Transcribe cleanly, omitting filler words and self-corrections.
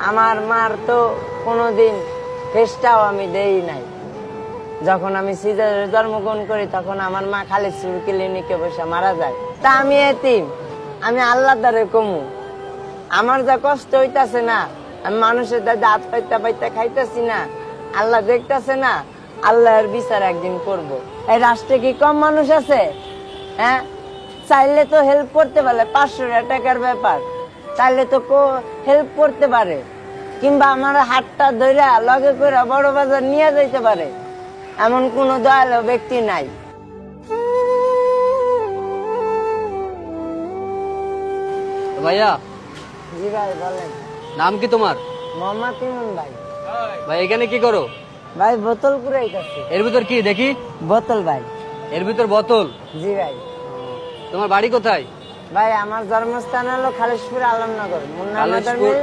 আমার মার তো কোনোদিন ফেসটাও আমি দেই নাই। যখন আমি সিজারে জন্মগ্রহণ করি তখন আমার মা খালিদপুর ক্লিনিকে বসে মারা যায়। তা আমি এতিম, আমি আল্লাহ দ্বারে কমু। আমার যা কষ্ট হইতাছে না, আমি মানুষের দাদা হাত পাইতে পাইতে খাইতেছি না, আল্লাহ দেখতেছে না, আল্লাহর বিচার একদিন করব। এই রাষ্ট্রে কি কম মানুষ আছে? হ্যাঁ, চাইলে তো হেল্প করতে পারে, 500 টাকার ব্যাপার, চাইলে তো হেল্প করতে পারে, কিংবা আমার হাতটা ধইরা লগে করে বড় বাজার নিয়ে যাইতে পারে, এমন কোন দয়ালু ব্যক্তি নাই। ভাইয়া, জি ভাই বলেন। নাম কি তোমার? মোহাম্মদ ইমন ভাই। ভাই এখানে কি করো? ভাই বোতল কুড়াইতেছি। এর ভিতর কি দেখি? বোতল ভাই। এর ভিতর বোতল? জি ভাই। তোমার বাড়ি কোথায়? ভাই আমার জন্মস্থান হলো খালিশপুর আলমনগর, মুন্না খালিশপুর? মাদার মিল